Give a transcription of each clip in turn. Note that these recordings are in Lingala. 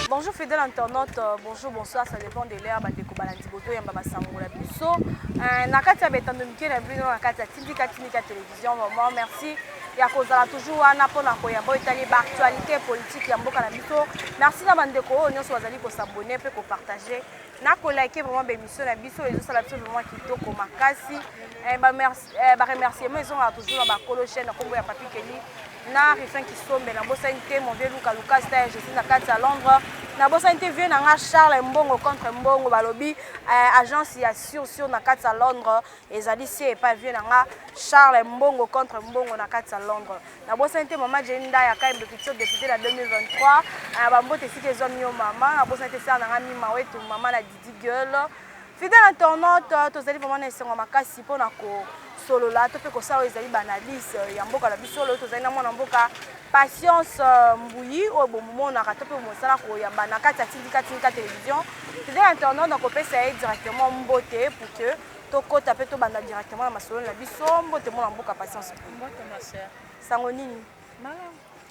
Bonjour fidèle internaute, bonjour, bonsoir, ça dépend de l'heure, bandeko balandi boto yamba basangola biso. Nakati ya betando mike na bino nakati ya tindika télévision, vraiment merci. Ya kozala toujours wana pona koyamba etali ba actualité politique ya mboka na biso. Merci na bandeko oyo nyonso bazali ko s'abonner pe ko partager. Na ko liker vraiment ba émission na biso ezo sala biso vraiment kitoko makasi. Ba remerciement ils sont toujours na ba kolo chaîne kombo ya Papi Kelly. Na Rifin Kisombe na bosa inte mon vieux Luka stage je suis na kati ya Londres. Na bosa inte vieux na nga Charles Mbongo contre Mbongo balobi agence ya sur na kati ya Londres ezali si pas vieux na nga Charles Mbongo contre Mbongo na kati ya Londres. Na bosa inte mama Jenda ya Kaimbe Pitio député la 2023 bambote site ezomi yo mama na bosa inte sa na nga mi mawetu mama na Didi Gueule. Fidèle internaute tozali vraiment na esengo makasi pona ko solo là to pe ko sa ezali banalise ya mboka la biso lo tozali na mwana mboka Patience Mbuyi o bomo na ka to pe mosala ko ya bana kati ya tindika télévision. Fidèle internaute na ko pesa directement mbote pour que to kota pe to bana directement na masolo la biso mbote mwana mboka Patience mbote ma sœur sango nini mala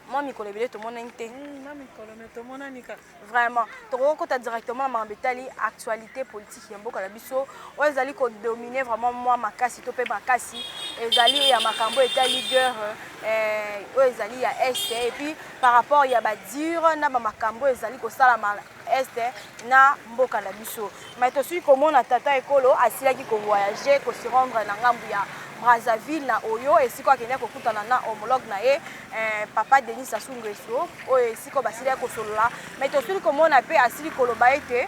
moi mi kolebele to mona inte mami kolome to mona nika vraiment to kota directement na mambetali actualité politique ya mboka la biso o ezali ko dominer vraiment moi makasi to pe makasi ezali ya makambo etali guerre o ezali ya est et puis par rapport ya ba dire na ba makambo ezali ko sala ma est na mboka la biso mais to sui komona tata ekolo asilaki ko voyager ko se rendre na ngambu ya Brazzaville na Oyo esiko akenda kokutana na homologue na ye papa Denis Sassou Nguesso oyo esiko basili ko solola mais to suli komona pe asili koloba ete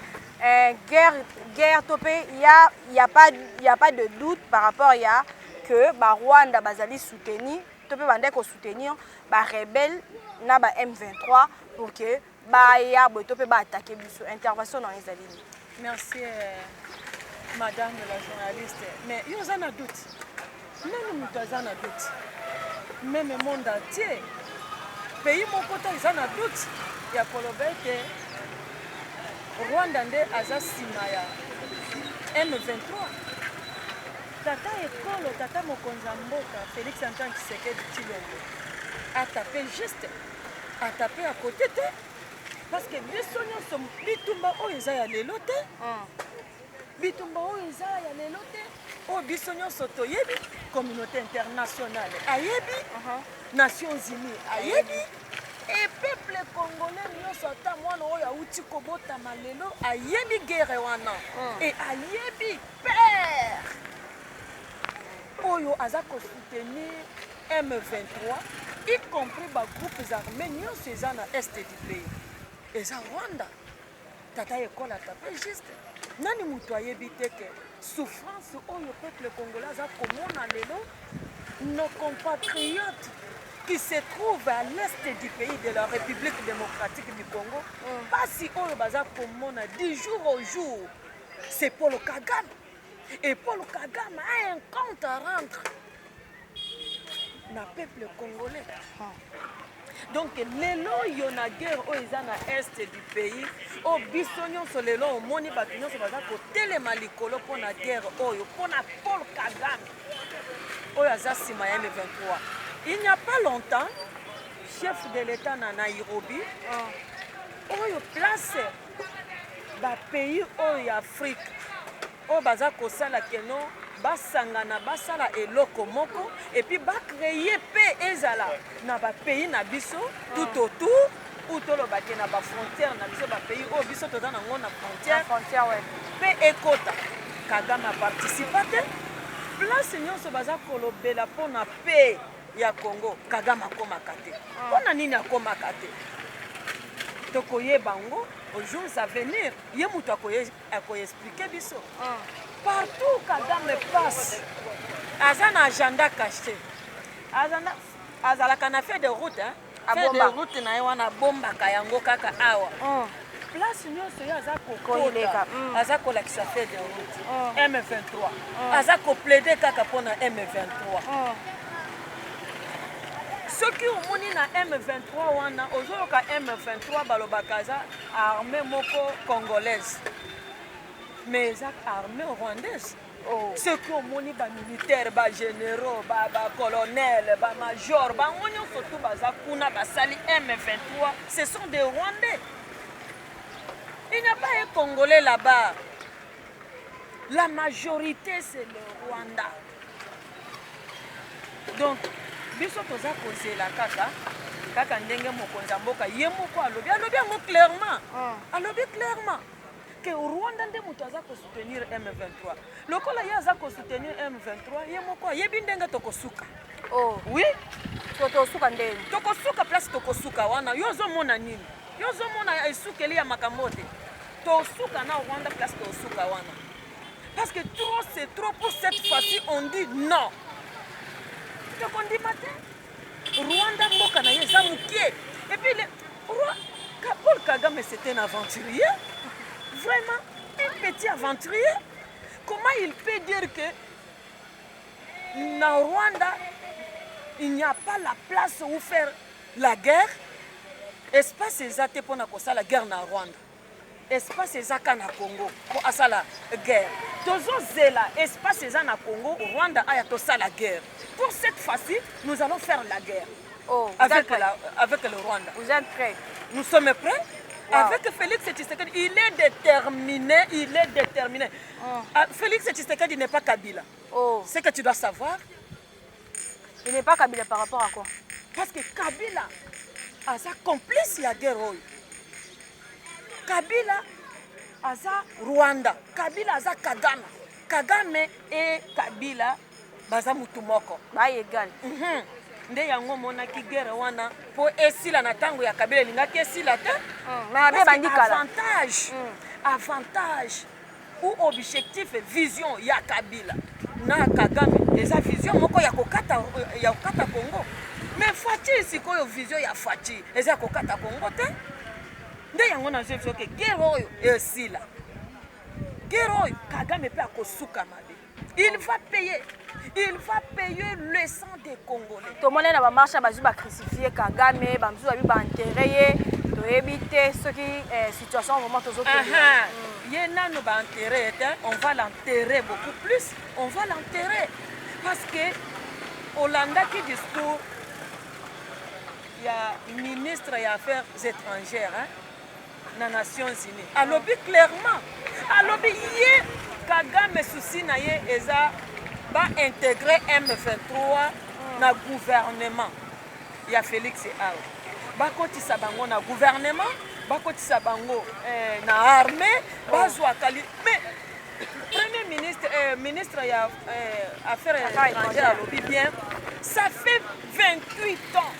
guerre to pe y a pas de doute par rapport ya que ba Rwanda bazali soutenir to pe bande ko soutenir ba rebelle na ba M23 pour que ba ya bo to pe ba attaquer biso intervention dans les alliés. Merci madame la journaliste mais yo za na doute même moto aza na doute même monde entier pays moko to eza na doute ya koloba ete Rwanda nde aza nsima ya M23 tata ekolo tata mokonzi ya mboka Félix Antoine Tshisekedi Tshilombo atape juste atape à côté te parce que biso nyonso bitumba oyo eza ya lelo te bitumba oyo eza ya lelo te o biso nyonso toyebi communauté internationale ayebi Nations Unies ayebi et peuple congolais nyonso ata mwana oyo auti kobotama lelo ayebi guerre wana et ayebi père oyo aza kosoutenir M23 y compris ba groupes armés nyonso eza na est du pays eza Rwanda tata ekola tape juste nani mutu ayebi te ke souffrance oyo peuple congolais aza komona lelo nos compatriotes qui se trouvent à l'est du pays de la République démocratique du Congo pasi oyo baza komona du jour au jour c'est Paul Kagame et Paul Kagame a un compte à rendre na peuple congolais donc lelo yo na guerre oyo eza na est du pays o biso nyonso lelo omoni bato nyonso baza kotelema likolo mpona guerre oyo mpona Paul Kagame oyo aza nsima ya M23 il n'y a pas longtemps chef de l'état na Nairobi oyo place bapays oyo ya Afrique oyo baza kosala keno basangana basala eloko moko et puis bacréer pe ezala na bapays na biso tout autour ou toloba ke na bafrontière na biso bapays oyo biso toza nango na frontière pe ekota Kagame aparticipa te place nyonso baza kolobela mpona pe ya Congo Kagame akomaka te mpona nini akomaka te tokoyeba ngo aux jours à venir ye mutu akoexplike biso partout Kagame passe aza na agenda caché azalaka na fait de route fait de route na ye wana bombaka yango kaka awa place nyonso yo aza Koileka, kokota aza kolakisa fait de route M23 aza koplaide kaka mpona M23 soki omoni na M23 wana ozoyoka M23 balobaka aza armée moko congolaise mais eza armée rwandaise soki omoni bamilitaire bagénéraux bacolonel bamajor bango nyonso tu baza kuna basali M23 ce sont des Rwandais. Il n'y a pas un Congolais là-bas. La majorité, c'est le Rwanda. Donc, biso toza kozela kaka ndenge mokonzi mboka ye moko alobi yango clairement. Alobi clairement que Rwanda nde moto aza ko soutenir M23. Lokola ye aza ko soutenir M23, ye moko yebi ndenge tokosuka. Oui, tokosuka ndenge. Tokosuka place tokosuka wana yozo mona nini? Yozo mona esukeli ya makambo te. Tosuka na Rwanda place tosuka wana. Parce que trop c'est trop pour cette fois-ci on dit non. Donc on dit matin Rwanda mboka na yeza mukie. Et puis Paul Kagame c'était un aventurier. Vraiment un petit aventurier. Comment il peut dire que na Rwanda il n'y a pas la place où faire la guerre? Espace ezate pona kosa la guerre na Rwanda. Espace ezaka na Congo pour asala guerre. Tozo zela espace eza na Congo, Rwanda aya tosa la guerre. Pour cette fois-ci, nous allons faire la guerre. Avec le Rwanda. Vous êtes prêts? Nous sommes prêts. Avec Félix Tshisekedi, il est déterminé, Félix Tshisekedi n'est pas Kabila. Ce que tu dois savoir. Il n'est pas Kabila par rapport à quoi? Parce que Kabila aza complice ya guerre oyo. Kabila aza Rwanda, Kabila aza Kagame. Kagame et Kabila baza mutu moko. Ba égal. Nde yango monaki guerre wana po esila na tango ya Kabila lingaki esila te. Mais avantage ou objectif vision ya Kabila na Kagame eza vision moko ya kokata Congo. Mais Fachi sikoyo vision ya Fachi eza kokata Congo te. Nde yango na je que guerre oyo esila. Guerre oyo Kagame pe akosuka mabe. Il va payer le sang des Congolais. Tout le monde na ba marche bazu ba crucifier Kagame, bazu ba enterrer, to éviter ce qui situation vraiment tozo. Yena no ba enterrer, on va l'enterrer beaucoup plus. On va l'enterrer parce que Hollanda qui discours il y a ministre des Affaires étrangères dans les Nations Unies. Alobi clairement, alobi yé Kagame souci na ye eza ba intégrer M23 na gouvernement. Il y a Félix Aoué. Ba kotisa bango na gouvernement, ba kotisa bango na armée, ba zwa kali. Mais premier ministre des Affaires étrangères alobi bien, ça fait 28 ans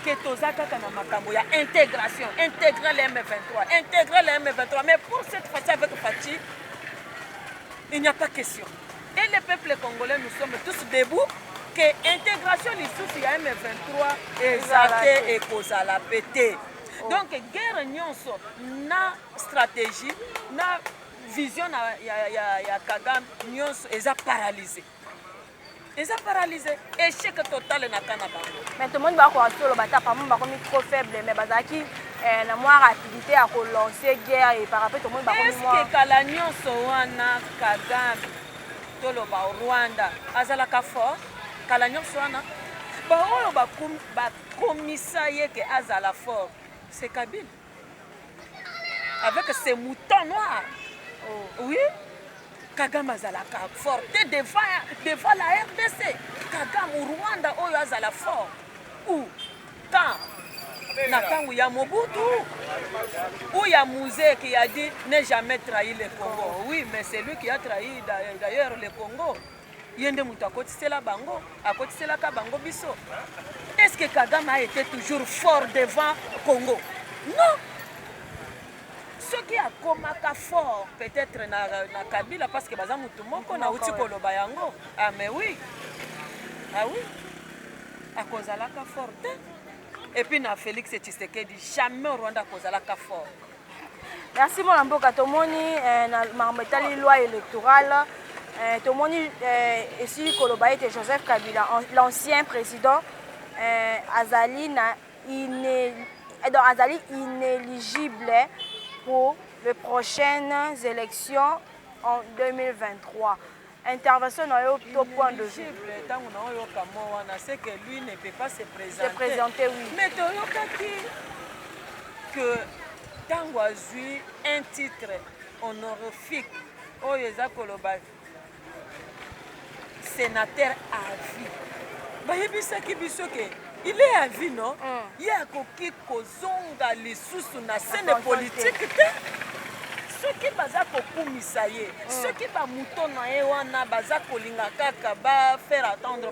que tozaka kana makambo ya intégration, intégrer les M23, mais pour cette fois-ci avec Fachi, il n'y a pas question. Et les peuples congolais, nous sommes tous debout que l'intégration lisusu ya M23 ezate et kozala pété. Donc guerre nyonso na stratégie, na vision ya Kagame nyonso eza paralysé. Ils ont paralysé. Échec total na Canada. Mais tout le monde va croire que le bataille par moment trop faible, mais bazaki la moins rapidité à lancer guerre et par rapport tout le monde va est-ce que Kalanyo Sowana Kagame toloba Rwanda azalaka fort Kalanyo Sowana ba oyo ba commissaire que azala fort c'est Kabila avec ses moutons noirs. Oui. Kagame azalaka fort devant la RDC. Kagame au Rwanda oyo azala fort. Ou quand Natangu ya Mobutu ou ya Mouzé qui a dit ne jamais trahir le Congo. Oui, mais c'est lui qui a trahi d'ailleurs le Congo. Yende mutu akotisela bango, akotisela ka bango biso. Est-ce que Kagame a été toujours fort devant Congo? Non. Ce qui a komaka fort peut-être na Kabila parce que baza mutu moko na uti koloba yango. Ah mais oui. Ah oui. A kozalaka fort. Et puis na Félix Tshisekedi jamais Rwanda kozalaka fort. Merci mon amboka tomoni na marmetali loi électorale tomoni ici koloba ete Joseph Kabila l'ancien président azali inéligible pour les prochaines élections en 2023. Intervention dans le point de vue. C'est que lui ne peut pas se présenter. Se présenter, oui. Mais que tant azui un titre honorifique, Oyeza Koloba, sénateur à vie. Il est à vie, non? Il y a qui kozonga lisusu na scène politique. Ceux qui baza kokumisa ye, ceux qui ba mutona ye wana baza kolinga kaka ba faire attendre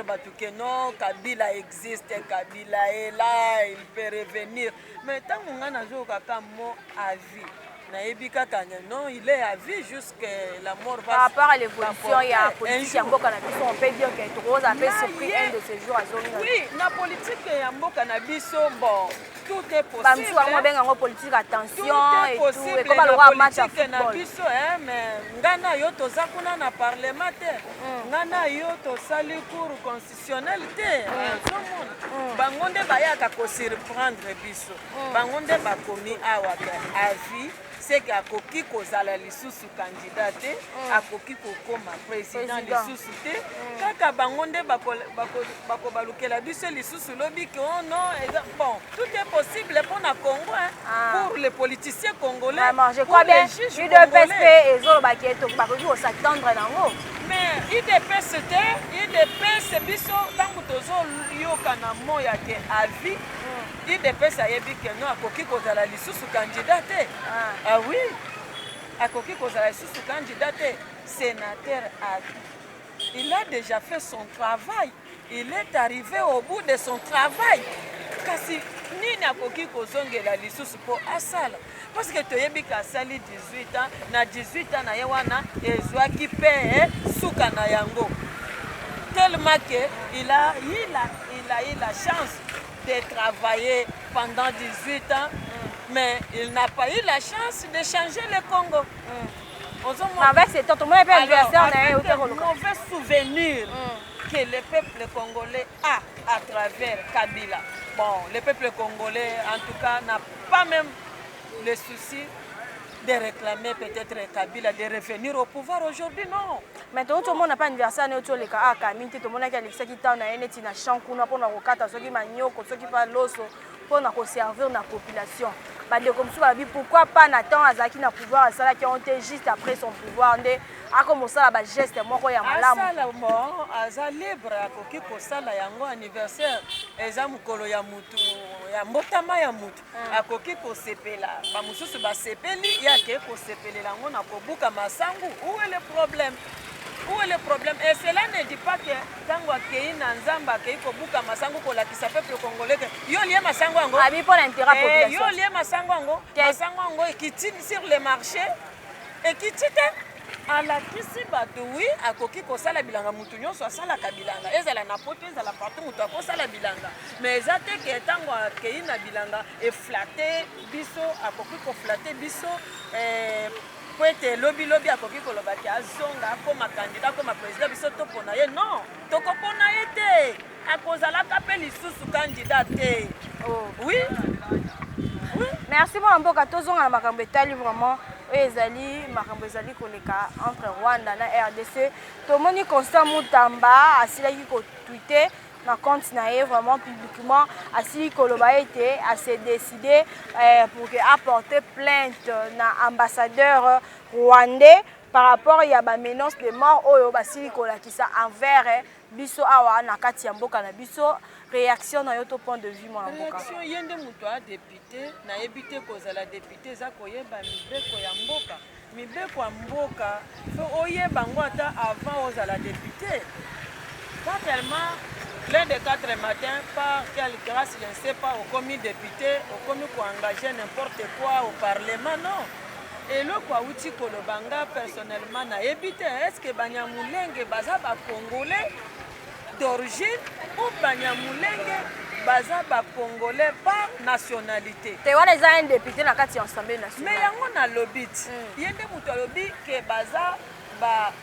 batuke non Kabila existe, Kabila est là, il peut revenir. Mais tant qu'on a zo kaka mo à vie. Non, il est à vie jusqu'à la mort. Par rapport à l'évolution, il y a la politique Yambo Cannabis. On peut dire que Rose a fait surpris un de ces jours à zone. Oui, la politique Yambo Cannabis, bon, tout est possible. Tout est politique, attention et tout. Et comme le match à football. Mais Ngana yo to zakuna na parlementaire. Ngana yo to sali cour constitutionnel te. Bangonde bayaka ko surprendre biso. Bangonde bakomi awa à vie. C'est qu'à Koki Kozala lisusu candidate, à Koki Kokoma président lisusu te, kaka bangonde bako balukela biso lisusu lobi que oh non, bon, tout est possible pour le Congo, pour les politiciens congolais, pour les juges congolais. S'attendre nango. Mais IDPS biso tangu tozo yoka na moya ke avis. IDPS ayebi que non akoki kozala lisusu candidate. Ah oui, akoki kozala lisusu candidate, sénateur à vie. Il a déjà fait son travail. Il est arrivé au bout de son travail. Kasi nini akoki kozongela lisusu po asala. Parce que toyebi ka sali 18 ans, na 18 ans na yewana ezwaki pe suka na yango. Tellement que il a eu la chance de travailler pendant 18 ans, mais il n'a pas eu la chance de changer le Congo. Avec ces mauvais souvenirs que le peuple congolais a à travers Kabila. Bon, le peuple congolais, en tout cas, n'a pas même le souci de réclamer peut-être Kabila de revenir au pouvoir aujourd'hui, non. Maintenant, tout le monde n'a pas anniversaire, tout le monde tout le monde a Alexis qui t'a na chankuna pour na kokata soki manyoko soki pa loso pour na servir la population. Bande comme ça pourquoi pas Nathan Azaki na pouvoir ça qui ont été juste après son pouvoir ndé a commencé à ba geste moko ya malamu. Asala mo aza libre akoki kosala yango anniversaire eza mukolo ya mutu ya mbotama ya mutu akoki kosepela ba mususu ba sepeli yake kosepelela ngo na kobuka masangu. Où est le problème? Où est le problème? Et cela ne dit pas que tango akei na nzamba akei kobuka masango kolakisa peuple congolais que yo lié masango yango abi pour l'intérêt population. Yo lié masango yango qui tire sur le marché et qui tite à la kisi bato oui akoki kosala bilanga mutu nyonso asalaka bilanga ezala na poto ezala partout mutu akosala bilanga mais eza te ke tango akei na bilanga e flatter biso akoki ko flatter biso Poete lobby akoki koloba ki azonga akoma candidat comme président biso to pona ye non toko pona ye te akozala kapeli lisusu candidat te. Oui. Oui. Merci mon mboka tozonga na makambo etali vraiment ezali makambo ezali koleka entre Rwanda na RDC. Tomoni Constant Mutamba asilaki ko tweeter na compte na ye vraiment publiquement asili koloba ete a se décidé pour que apporter plainte na ambassadeur rwandais par rapport ya ba menace de mort oyo basili kolakisa envers biso awa na kati ya mboka na biso. Réaction na yoto point de vue mon mboka. Réaction yende muto a député na ebité kozala député za koyeba mibeko ya mboka. Mibeko ya mboka oyeba ngo ata avant ozala député. Pas tellement l'un des 4 matins, par quelle grâce, je ne sais pas, au commis député, au commis pour engager n'importe quoi au Parlement, non. Et le quoi outil Kolobanga, personnellement, n'a évité. Est-ce que Banyamulenge, Bazaba Congolais d'origine ou Banyamulenge baza ba congolais par nationalité. Te wana eza un député na kati ya Assemblée nationale. Mais yango na lobit. Yende mutu alobi ke baza ba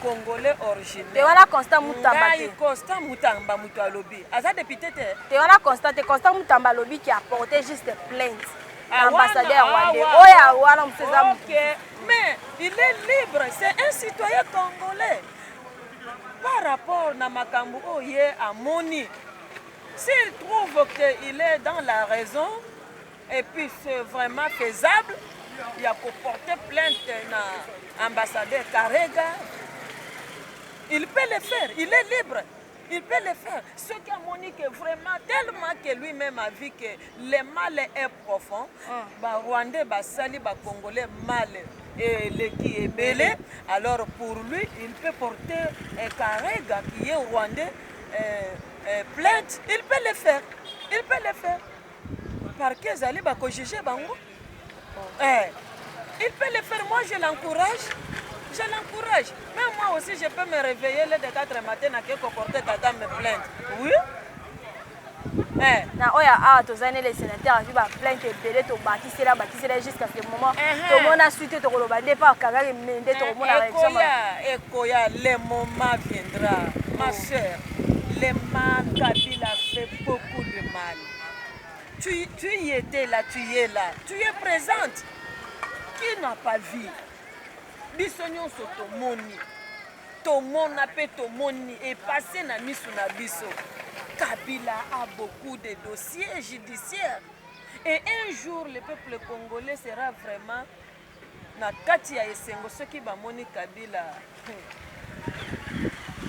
congolais originel. Te wana Constant Mutamba te. Constant Mutamba mutu alobi. Aza député te. Te wana Constant Mutamba alobi qui a porté juste plainte. L'ambassadeur rwandais. Ok. Mais il est libre, c'est un citoyen congolais. Par rapport à Makambu Oye à Moni, s'il trouve qu'il est dans la raison et puis c'est vraiment faisable, il y a qu'à porter plainte à l'ambassadeur Karega. Il peut le faire, il est libre. Il peut le faire. Ce qui a Monique vraiment tellement que lui-même a vu que le mal est profond. Bah Rwandais, bah Sali, bah Congolais mal et le qui est belé. Alors pour lui, il peut porter un Karega qui est Rwandais plainte. Il peut le faire. Il peut le faire. Par que Zali bah juger bango. Il peut le faire. Moi je l'encourage. Je l'encourage. Même moi aussi, je peux me réveiller le 4 matin et porter tata me plainte. Oui. Na oya a tozane les sénateurs a vu ba plainte belé to bakisela jusqu'à ce moment. To mona suite to koloba nde pa kanga mende to mona réaction. Ekoya, le moment viendra. Ma sœur, le mal Kabila fait beaucoup de mal. Tu y étais là, tu y es là. Tu es présente. Qui n'a pas vu? Biso nyonso tomoni tomona pe tomoni et passé na misu na biso. Kabila a beaucoup de dossiers judiciaires et un jour le peuple congolais sera vraiment na kati ya esengo soki bamoni Kabila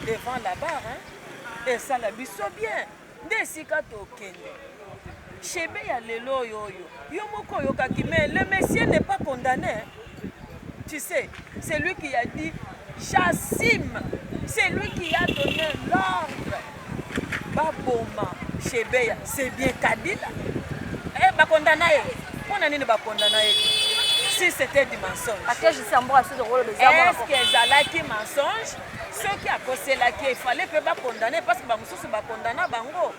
devant la barre et ça la biso bien nde sika tokende chebe ya lelo yoyo yo moko yokaki mais le monsieur n'est pas condamné. Tu sais, c'est lui qui a dit j'assume. C'est lui qui a donné l'ordre. Baboma, Chebeya, c'est bien Kabila. Bah condamné. On a dit bah condamné. Si c'était du mensonge. Est-ce que Zalaki mensonge? Ceux qui a causé là qu'il fallait pas condamner parce que bah monsieur va condamner bango.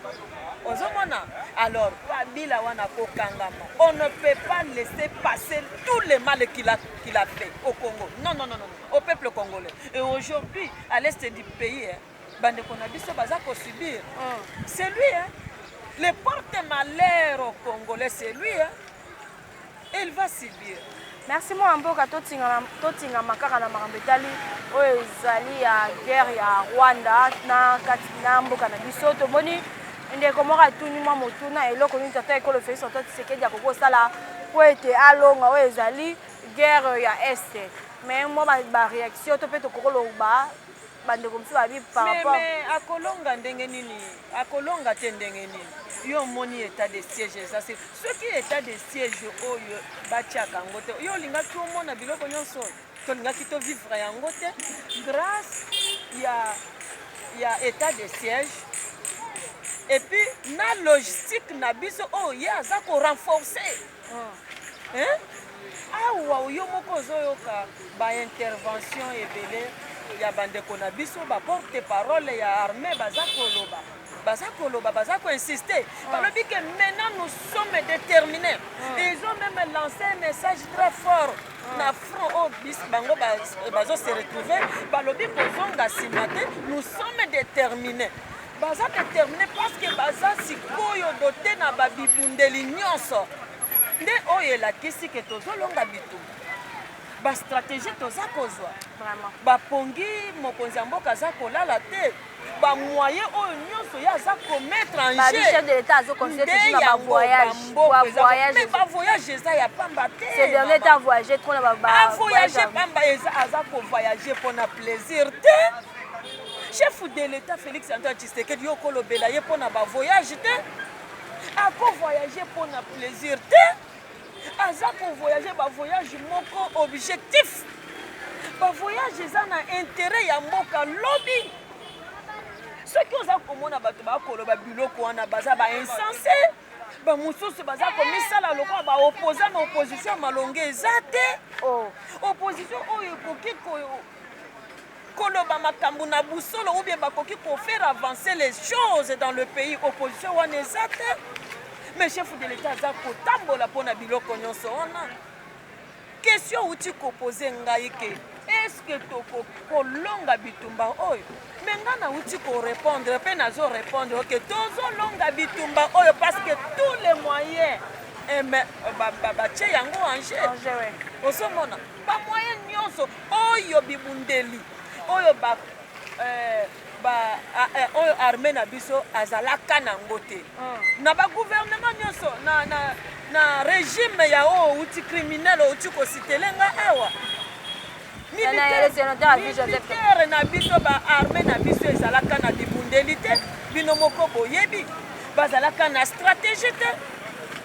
Alors, Kabila wana kokangama. On ne peut pas laisser passer tout le mal qu'il a fait au Congo. Non, au peuple congolais. Et aujourd'hui, à l'est du pays, subir. C'est lui, le porte-malheur au Congolais, c'est lui. Il va subir. Merci moi mboka totinga makaka na marambetali oyo ezali ya guerre ya Rwanda na kati na mboka na biso tomoni ndeko moko atuni mwa motuna eloko nini tata ekolo Félix Antoine Tshisekedi ya kokosala po ete alonga oyo ezali guerre ya este mais moi ba réaction to pe to kokoloba bandeko msu babi par rapport mais akolonga ndenge nini akolonga te ndenge nini yo moni état de siège ça c'est ce qui est état de siège oyo batiaka yango te yo linga tomona biloko nyonso tolingaki to vivre yango te grâce ya état de siège et puis na logistique na biso oyo aza ko renforcer awa yo moko ozoyoka ba intervention ebele ya bandeko na biso ba porte parole ya armée baza ko insister balobi que maintenant nous sommes déterminés. Ils ont même lancé un message très fort na front au bis bango bazo se retrouver balobi kozonga simate nous sommes déterminés. Baza déterminés parce que baza sikoyo doté na babibundeli nyonso nde oyo elakisi ke tozolonga bitumba bastratégie toza kozwa bapongi mokonzi ya mboka aza kolala te bamoyen oyo nyonso ye aza komettre en mais bavoyage eza ya pamba te avoyage pamba aza kovoyage mpona plaisir te chef de l'état Félix Antoine Tshisekedi yo kolobela ye mpona bavoyage te akovoyage mpona plaisir te aza kovoyage bavoyage moko objectif bavoyage eza na intérêt ya mboka lobi soki oza komona bato bakoloba biloko wana baza bainsensé bamosusu baza komisala lokola baopposa na opposition malonge eza te opposition oyo ekoki koloba makambo na busolo ou bien bakoki ko faire avancer les choses dans le pays opposition wana eza te mais chef de l'état aza kotambola mpona biloko nyonso wana question uti kopose ngai ke est-ce que tokolonga bitumba oyo mais ngai nauti korépondre mpe nazorépondre oke tozolonga bitumba oyo parce que tous les moyens batie yango ange ozomona bamoyen nyonso oyo bibundeli oyo oyo armée na biso azalaka nango te na bagouvernement nyonso na régime ya oyo uti criminel outi kositelenga awa militaire na biso baarmée na biso ezalaka na bibundeli te bino moko boyebi bazalaka na stratégie te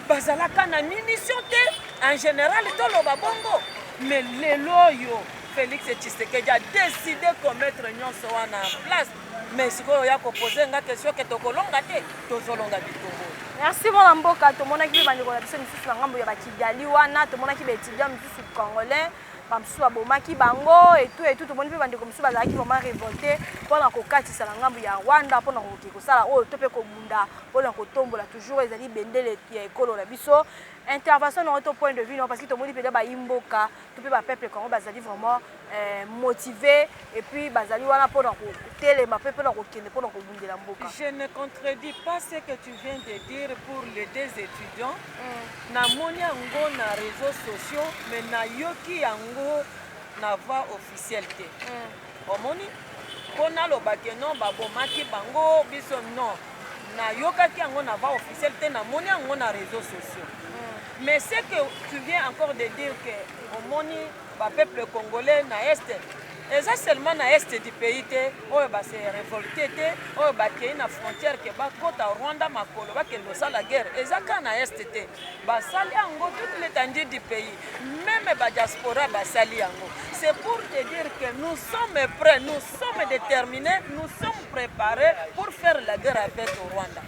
bazalaka na munition te en général toloba bongo mais lelo oyo Félix Tshisekedi a décidé commettre nyonso wana en place mais sikoyo ya kopose nga question ke tokolonga te tozolonga bitumbu. Merci mon mboka tomonaki bandeko na biso misusu na ngambo ya bakigali wana tomonaki baétudiant misusu congolais bamisusu babomaki bango etu tomoni mpe bandeko misusu bazalaki vraiment révolté mpona kokatisa na ngambo ya Rwanda mpona koki kosala oyo to mpe kobunda mpona kotombola toujours ezali bendele ya ekolo na biso intervention na autre point de vue non parce que tomoni mpe bayimboka to mpe bapeuple congo bazali vraiment motivé et puis bazali wana mpona kotelema mpe mpona kokende mpona kobundela mboka. Je ne contredis pas ce que tu viens de dire pour les deux étudiants namoni yango na réseaux sociaux mais nayoki yango na voix officielle te omoni mpona lobake non babomaki bango biso non nayokaki yango na voix officielle te namoni yango na réseaux sociaux mais ce que tu viens encore de dire que omoni bapeuple congolais na este eza seulement na este du pays te oyo base révolté te oyo bakei na frontière ke bakota Rwanda makolo bakende osala guerre eza ka na este te basali yango toute l'étendue du pays même badiaspora basali yango c'est pour te dire que nous sommes prêts nous sommes déterminés nous sommes préparés pour faire la guerre avec le Rwanda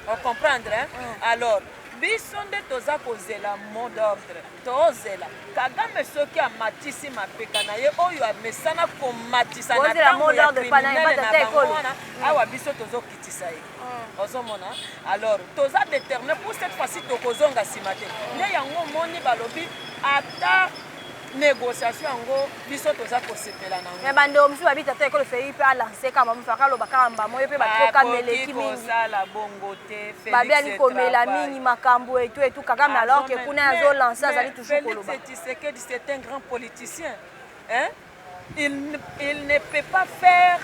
on comprendre hein? Alors biso nde toza kozela mot d'ordre tozela Kagame soki amatisi mapeka na ye oyo amesana komatisa na ntango ya criminel na bango wana awa biso tozokitisa ye ozomona alors toza déterminé pour cette fois-ci tokozonga nsima te nde yango moni balobi ata négociation yango biso toza kosepela nango mais bandeko mosusu babi tata ekolo fei mpe alanse kamba mofaka aloba kamba moyo mpe batoka meleki mingi kosala bongo te babi ali komela mingi makambo etu Kagame alors que kuna azolanse azali toujours koloba Félix Tshisekedi c'est un grand politicien hein? Il ne peut pas faire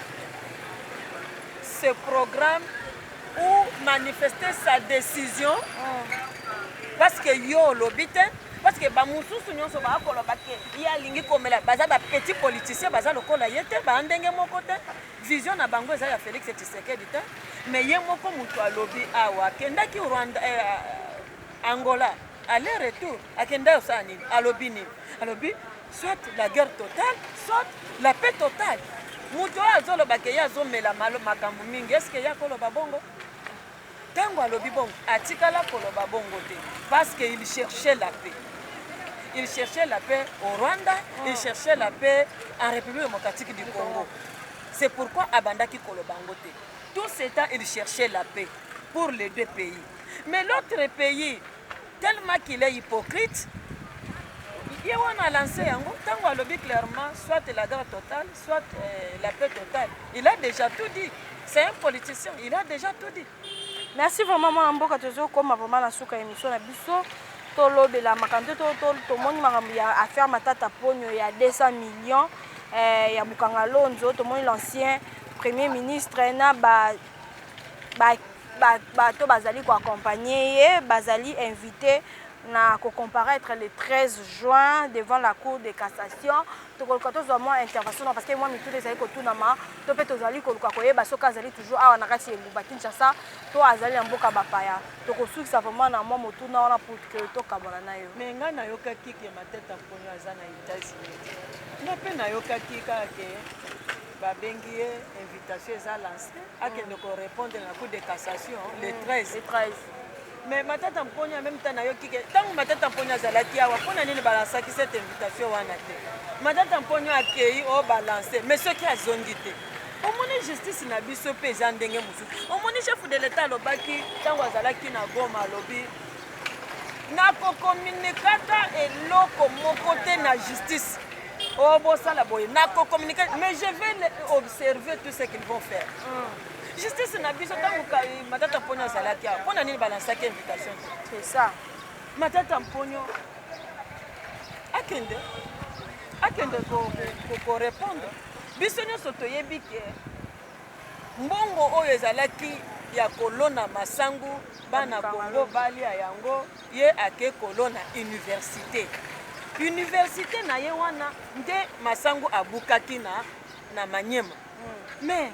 ce programme ou manifester sa décision parce que yo lobi te parce que bamususu nyonso bakoloba ke ye alingi komela baza bapeti politicien baza lokola ye te bandenge moko te vision na bango eza ya Félix Tshisekedi te mais ye moko moto alobi awa akendaki Rwanda Angola aller retour akenda osala nini alobi nini alobi soit la guerre totale soit la paix totale moto oyo azoloba ke ye azomela makambo mingi estce ye akoloba bongo ntango alobi bongo atikala koloba bongo te parce que il cherchait la paix. Il cherchait la paix au Rwanda, il cherchait la paix en République démocratique du Congo. C'est pourquoi Abandaki Kolobangote. Tout ce temps, il cherchait la paix pour les deux pays. Mais l'autre pays, tellement qu'il est hypocrite, il a lancé un mot, tant qu'on dit clairement, soit la guerre totale, soit la paix totale. Il a déjà tout dit. C'est un politicien, il a déjà tout dit. Merci vraiment, mon amboka toujours comme vraiment la souka émission la biso. Tolobela makambo tomoni makambo ya affaire matata ponyo ya 200 millions ya Bukanga Lonzo tomoni l'ancien premier ministre na to bazali ko accompagner ye bazali invité na ko comparaître le 13 juin devant la cour de cassation to ko to zo moi intervention parce que moi mi tout ezali ko tunama to pe tozali ko luka koyeba soka azali toujours awa na kati ya Kinshasa to azali mboka bapaya to ko sukisa vraiment na moi motuna wana pour que to kabona na yo mais nga na yoka kiki matata ponyo azana États-Unis na pe na yoka kika ke babengi invitation eza lancée akende ko répondre na cour de cassation le 13 mais matata mponyo en même temps nayoki ke ntango matata mponyo azalaki awa mpona nini balansaki cette invitation wana te matata mponyo akei obalanse mais soki azongi te omoni justice na biso mpe eza ndenge mosusu omoni chef de l'état alobaki ntango azalaki na Goma alobi nakokomunikata eloko moko te na justice obosala boye nakokomunikata mais je vais observer tout ce qu'ils vont faire justice na biso ntango matata mponyo azalaki awa mpona nini balansaki invitation c'est ça matata mponyo akende korépondre biso nyonso toyebi ke mbongo oyo ezalaki ya kolona masangu bana Kongo balia yango ye ake kolona université na ye wana nde masangu abukaki na Manyema mais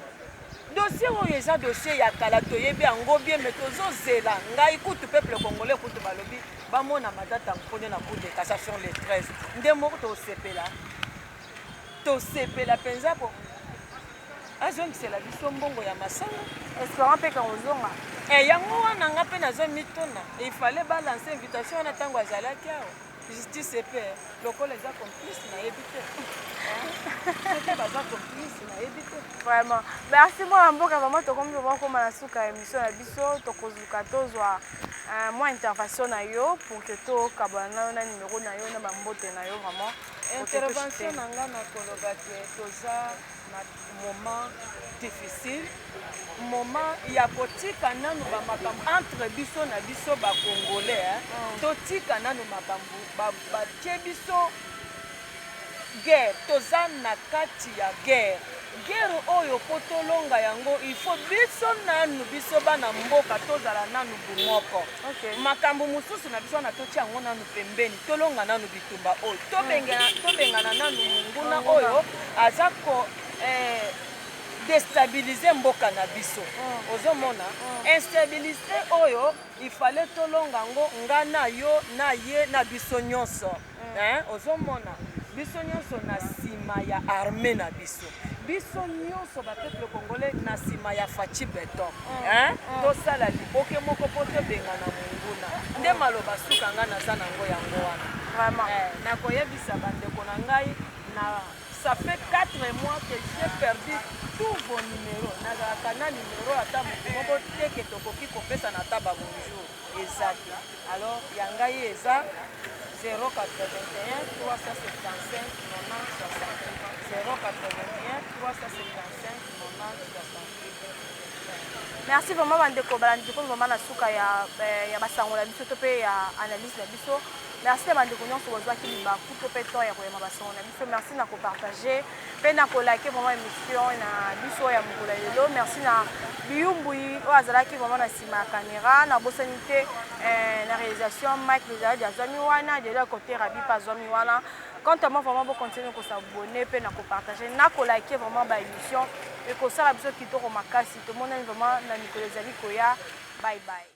dossier oyo eza dossier ya kala toyebi yango bien mais tozozela ngai kutu peuple congolais kutu balobi bamona matata mponyo na cour de cassation le 13 nde moko tosepela mpenza po azongisela biso mbongo ya masango espérant mpe kozonga yango wana nga mpe nazomitona ifale balanse invitation wana ntango azalaki awa justice epe lokola eza complice nayebi te soki baza complice nayebi te vraiment merci mwana mboka vraiment tokomi vraiment koma na suka ya émission na biso tokozuka tozwa mwa intervention na yo pour que tokabwana na yo na numéro na yo na bambote na yo vraiment intervention na nga na koloba te toza na moment difficile moment ya kotika nanu bamakambo entre biso na biso bakongolais totika nanu makambo batie biso guerre toza na kati ya guerre oyo po tolonga yango il faut biso nanu biso bana mboka tozala nanu bumoko makambo mosusu na biso wana totia yango nanu pembeni tolonga nanu bitumba oyo tobengana nanu munguna oyo aza ko déstabiliser mboka na biso ozomona instabilité oyo ifale tolonga ngo nga na yo na ye na biso nyonso ozomona biso nyonso na nsima ya armée na biso nyonso bapeuple congolais na nsima ya faci beton tosala liboke moko po tobengana monguna nde maloba suka nga naza nango yango wana nakoyebisa bandeko na ngai ça fait 4 mois que j'ai perdu tous vos numéros nazalaka na numéro ata motu moko te ke tokoki kopesa na ata babonjour eza te alors ya ngai eza 081 375 90 60 081 375 90 60. Merci vraiment bandeko balandi ko vraiment na suka ya basango la biso to pe ya analyse la biso. Merci bandeko nyonso bozwaki libaku to pe to ya koyema basango na biso. Merci na ko partager pe na ko like vraiment émission na biso ya mukula lelo. Merci na biyumbui o azalaki vraiment na sima caméra na bosanité na réalisation Mike Bezali azami wana de la côté Rabi pas azami wana. Quant à moi, vraiment, vous continuez à s'abonner, à partager, à liker vraiment ma émission. Et que ça, la personne qui te remarque, si tout le monde est vraiment dans Nicolas Zali Koya, bye bye.